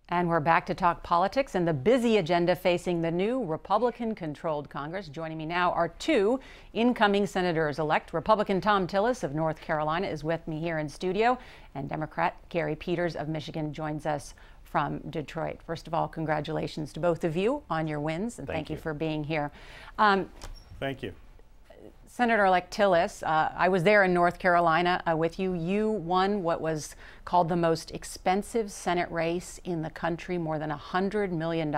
And we're back to talk politics and the busy agenda facing the new Republican-controlled Congress. Joining me now are two incoming senators-elect. Republican Thom Tillis of North Carolina is with me here in studio, and Democrat Gary Peters of Michigan joins us from Detroit. First of all, congratulations to both of you on your wins, and thank you for being here. Thank you. Senator-elect Tillis, I was there in North Carolina with you. You won what was called the most expensive Senate race in the country, more than $100 million.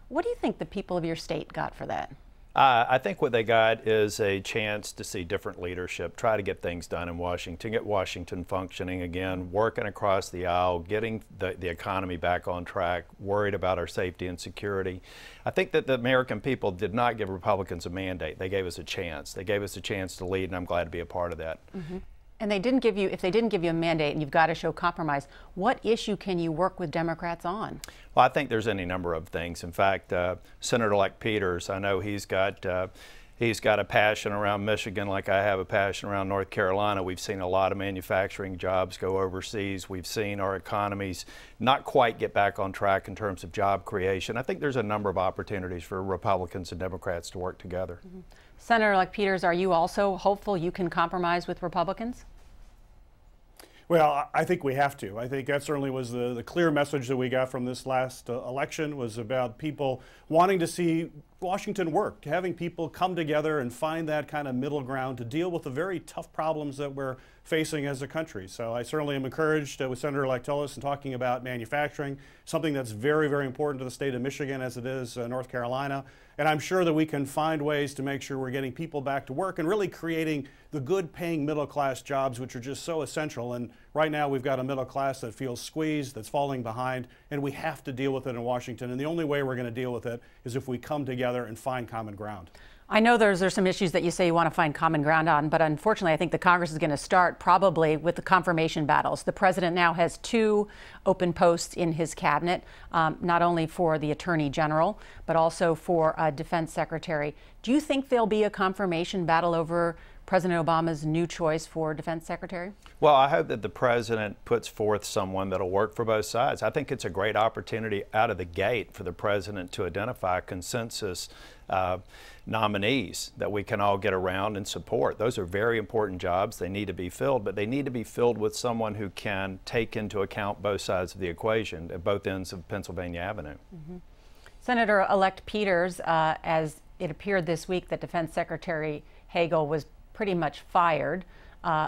What do you think the people of your state got for that? I think what they got is a chance to see different leadership, try to get things done in Washington, get Washington functioning again, working across the aisle, getting the economy back on track, worried about our safety and security. I think that the American people did not give Republicans a mandate. They gave us a chance. They gave us a chance to lead, and I'm glad to be a part of that. Mm-hmm. And they didn't give you, if they didn't give you a mandate and you've got to show compromise, what issue can you work with Democrats on? Well, I think there's any number of things. In fact, Senator-elect Peters, I know he's got a passion around Michigan like I have a passion around North Carolina. We've seen a lot of manufacturing jobs go overseas. We've seen our economies not quite get back on track in terms of job creation. I think there's a number of opportunities for Republicans and Democrats to work together. Mm-hmm. Senator-elect Peters, are you also hopeful you can compromise with Republicans? Well, I think we have to. I think that certainly was the clear message that we got from this last election, was about people wanting to see Washington work, having people come together and find that kind of middle ground to deal with the very tough problems that we're facing as a country. So I certainly am encouraged with Senator-elect Tillis in talking about manufacturing, something that's very, very important to the state of Michigan as it is North Carolina. And I'm sure that we can find ways to make sure we're getting people back to work and really creating the good paying middle class jobs, which are just so essential. And right now we've got a middle class that feels squeezed, that's falling behind, and we have to deal with it in Washington. And the only way we're going to deal with it is if we come together and find common ground. I know there's some issues that you say you want to find common ground on, but unfortunately I think the Congress is going to start probably with the confirmation battles. The president now has two open posts in his cabinet, not only for the Attorney General, but also for Defense Secretary. Do you think there'll be a confirmation battle over President Obama's new choice for Defense Secretary? Well, I hope that the president puts forth someone that'll work for both sides. I think it's a great opportunity out of the gate for the president to identify consensus nominees that we can all get around and support. Those are very important jobs. They need to be filled, but they need to be filled with someone who can take into account both sides of the equation at both ends of Pennsylvania Avenue. Mm-hmm. Senator-elect Peters, as it appeared this week that Defense Secretary Hagel was pretty much fired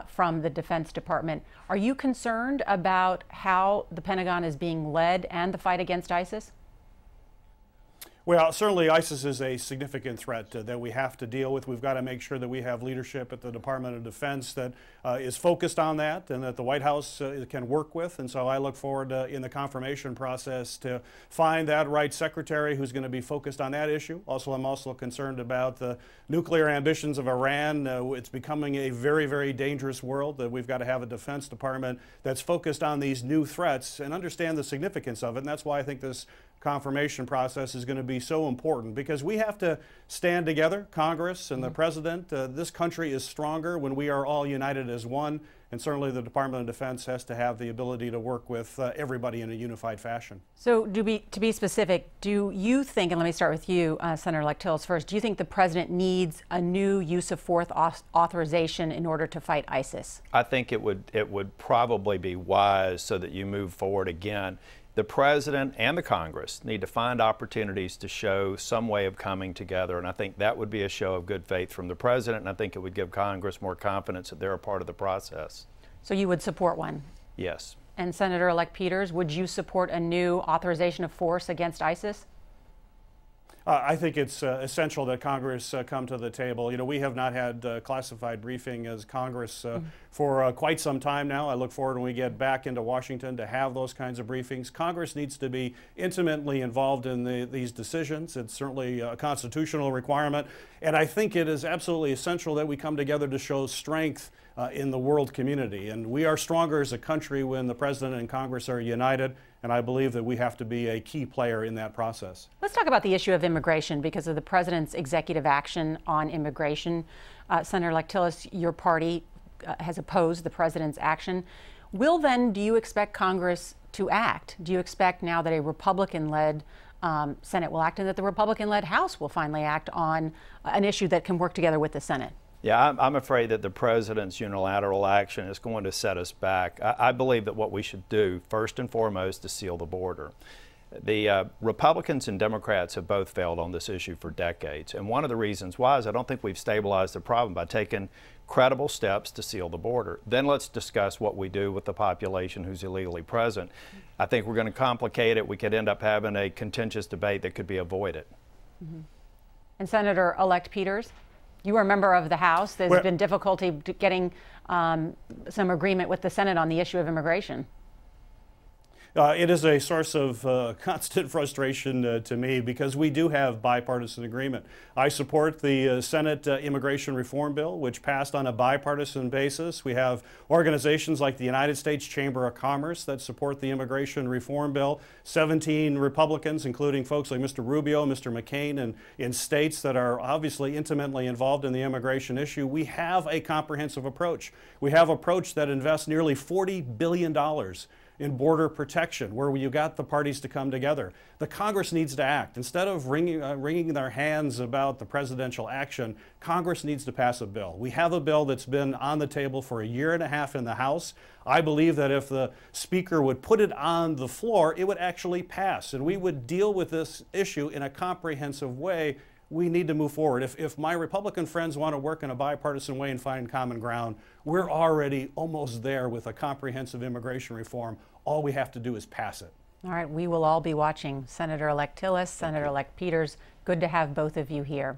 from the Defense Department. Are you concerned about how the Pentagon is being led and the fight against ISIS? Well, certainly ISIS is a significant threat that we have to deal with. We've got to make sure that we have leadership at the Department of Defense that is focused on that and that the White House can work with. And so I look forward in the confirmation process to find that right secretary who's going to be focused on that issue. I'm also concerned about the nuclear ambitions of Iran. It's becoming a very, very dangerous world. That we've got to have a Defense Department that's focused on these new threats and understand the significance of it. And that's why I think this confirmation process is going to be so important, because we have to stand together, Congress and the President. This country is stronger when we are all united as one, and certainly the Department of Defense has to have the ability to work with everybody in a unified fashion. So to be specific, do you think, and let me start with you, Senator-elect Tillis first, do you think the President needs a new use of force authorization in order to fight ISIS? I think it would probably be wise so that you move forward again. The President and the Congress need to find opportunities to show some way of coming together, and I think that would be a show of good faith from the President, and I think it would give Congress more confidence that they're a part of the process. So you would support one? Yes. And Senator-elect Peters, would you support a new authorization of force against ISIS? I think it's essential that Congress come to the table. You know, we have not had classified briefing as Congress for quite some time now. I look forward when we get back into Washington to have those kinds of briefings. Congress needs to be intimately involved in these decisions. It's certainly a constitutional requirement. And I think it is absolutely essential that we come together to show strength in the world community. And we are stronger as a country when the President and Congress are united. And I believe that we have to be a key player in that process. Let's talk about the issue of immigration because of the President's executive action on immigration. Senator-elect Tillis, your party has opposed the President's action. Will then, do you expect Congress to act? Do you expect now that a Republican-led Senate will act and that the Republican-led House will finally act on an issue that can work together with the Senate? Yeah, I'm afraid that the president's unilateral action is going to set us back. I believe that what we should do, first and foremost, is seal the border. The Republicans and Democrats have both failed on this issue for decades. And one of the reasons why is I don't think we've stabilized the problem by taking credible steps to seal the border. Then let's discuss what we do with the population who's illegally present. I think we're going to complicate it. We could end up having a contentious debate that could be avoided. Mm-hmm. And Senator-elect Peters, you are a member of the House. There's been difficulty getting some agreement with the Senate on the issue of immigration. It is a source of constant frustration to me because we do have bipartisan agreement. I support the Senate immigration reform bill, which passed on a bipartisan basis. We have organizations like the United States Chamber of Commerce that support the immigration reform bill. 17 Republicans, including folks like Mr. Rubio, Mr. McCain, and in states that are obviously intimately involved in the immigration issue. We have a comprehensive approach. We have an approach that invests nearly $40 billion in border protection, where you got the parties to come together. The Congress needs to act. Instead of wringing their hands about the presidential action, Congress needs to pass a bill. We have a bill that's been on the table for a year and a half in the House. I believe that if the Speaker would put it on the floor, it would actually pass, and we would deal with this issue in a comprehensive way. We need to move forward. If my Republican friends want to work in a bipartisan way and find common ground, we're already almost there with a comprehensive immigration reform. All we have to do is pass it. All right, we will all be watching. Senator-elect Tillis, Senator-elect Peters, good to have both of you here.